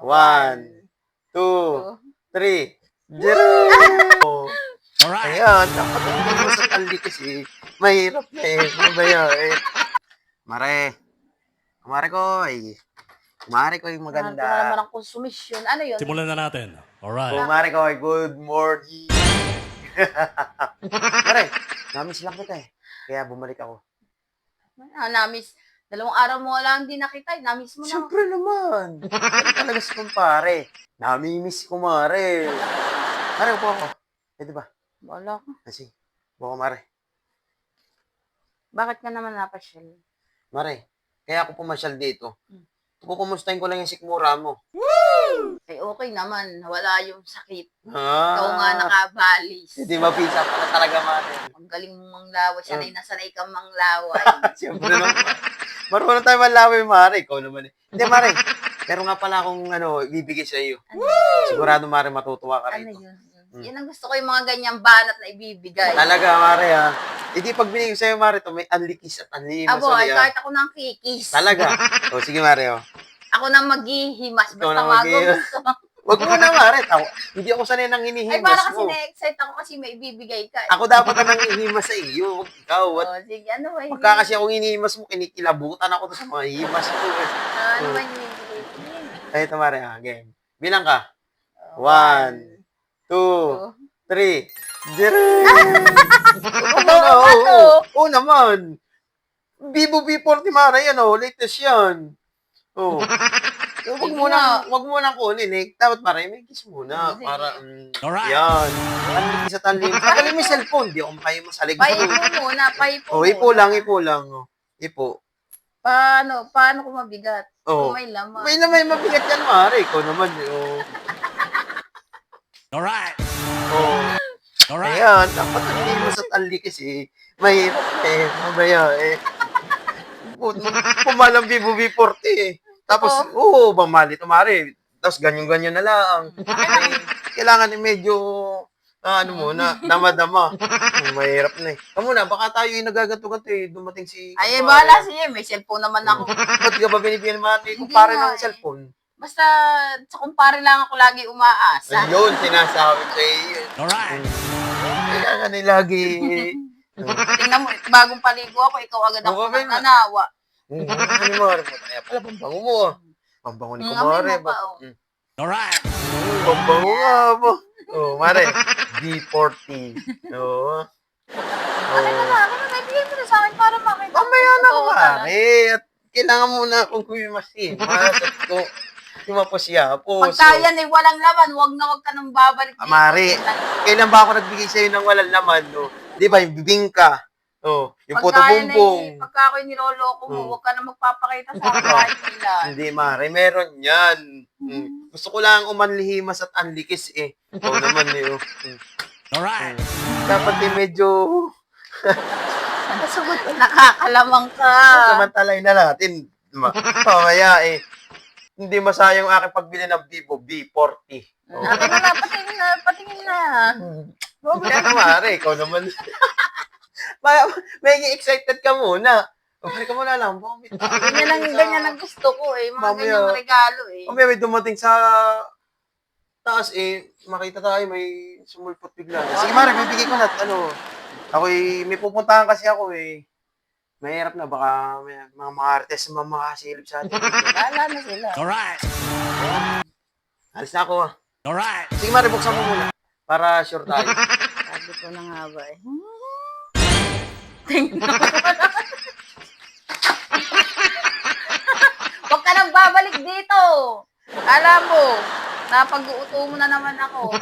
1, 2, 3. Zero! Alright. Ayan, dapat hindi mo sa tali kasi mahirap na eh. Ano ba yan eh? Kumare ko yung Mahal ko na naman maganda. ang konsumisyon. Ano yun? Simulan na natin. Alright. Kumare ko, good morning. Mare, namiss lang kita eh. Kaya bumalik ako. Namiss. 2 araw mo lang hindi nakita. Namiss mo na. Siyempre naman. Ano talaga si kumpare? Namimiss ko, Mare. Mare, upo ako. Pwede ba? Wala ka. Kasi, upo ako, Mare. Bakit ka naman napasyal? Mare, kaya ako pumasyal dito. Kukumustahin ko lang yung sikmura mo. Eh, okay naman. Wala yung sakit. Ah, Ikaw nga nakabalis. hindi mapisa pala talaga, Mare. Ang galing mong manglaway. Sanay na sanay kang manglaway. Siyempre naman. Marunong tayo manlaway, Mare. Ikaw naman eh. Hindi, Mare. Pero nga pala akong ibibigay sa iyo. Ano, Sigurado, Mare, matutuwa ka ano rito. yun? Yan ang gusto ko yung mga ganyang banat na ibibigay. Talaga, Mare, ha? Hindi, pag binigay ko sa'yo, Mare, to may unlikis at unlimas. Abo, ay kahit ako nang kikis. Talaga. O, sige, Mare, o. Ako nang maghihimas. Ikaw Basta nang magugusto. Wag mo na, Mare. Hindi ako sanay nang Ay, hinihimas para kasi mo. na-excite ako kasi may ibibigay ka. Ako dapat ang nangihimas sa iyo. Wag ikaw. Oh, sige, ano ba yun? Pagka kasi akong hinihimas mo, kinikilabutan ako to sa mga himas ko. Ano ba yung ibibigay? Ay, ito, Mare, ha? Game. Bilang ka. 1, 2, 3. Zero! Oo naman. Vivo V40, Mare, yan, oh. Latest yan. Oh. Wag mo nang kunin eh. Dapat Mare, may kiss muna. Sige. Para, Alright. yan. Tanlim sa tanlim. Tagalin mo yung cellphone. Di ako makayo mo sa ligmo. Paipo muna, paipo Oh, ipo lang. Oh. Ipo. Paano kung mabigat? Oh. Kung may laman. May lamay mabigat yan, Mare. Ikaw naman. Oh. Alright. Oh. Alright. Ayan, dapat hindi mo sa tali kasi mahirap eh. Mamaya eh. Pumalang Vivo V40 eh. Tapos, bamali ito, Mare. Tapos ganyan-ganyan na lang. Kailangan medyo, muna, dama-dama. Mahirap na eh. Kamu na, baka tayo yung nagaganto-ganto eh. Dumating si... Ay, kumpare. bahala siya. May cellphone naman ako. Ba't ka ba binibigyan naman ni Hindi kumpare nga ng eh. cellphone? Basta sa kumpare lang ako lagi umaasa. Ayun, sinasabi sa iyo. Alright. Kailangan eh lagi. Tingnan mo, bagong paligo ako, ikaw agad ako Oo, may ma- nanawa. Ano mo, kaya pala pambango mo ah. Pambango ni Amoy kumare mo pa, ba? oh. Alright. Pambango nga mo. Oh, Mare, D40. Oo. Ano na, naibigay mo na sa akin para makita. Mamaya na, Totoo Mare. At kailangan muna akong kumimasin. Masat ko. Kumapasya. Pag kaya na walang laman, wag ka nang babalik dito. Mare, kailan ba ako nagbigay sa'yo ng walang laman, no? Di ba, yung bibingka. Oh, yung puto bumbong. Pagka ako'y niloloko mo, wag ka na magpapakita sa akin kahit kailan. Hindi, Mare, meron yan. Gusto ko lang umanlihimas at anlikis eh. Oo naman eh. Oh. Alright. Dapat eh medyo Nakakalamang ka. samantalay na natin. Mamaya eh. Hindi masayang aking pagbili ng Vivo V40. Oh. Akin na, patingin na. Kaya na, Mare, ikaw naman. May excited ka muna. Okay ka muna lang. Ganyan ang gusto ko eh. Mga Mamaya. ganyang regalo eh. Mamaya may dumating sa taas eh. Makita tayo, may sumulpot bigla. Sige, Mare, bibigay ko na. May pupuntahan kasi ako eh. Mahirap na, baka may mga artist na makasilip sa atin. Wala na sila. Alright. Alis na ako ah. Alright. Sige, Mare, buksan mo muna. Para sure tayo. Sabi ko na nga ba eh. Tingnan mo. Huwag ka nang babalik dito. Alam mo, napag-uuto mo na naman ako.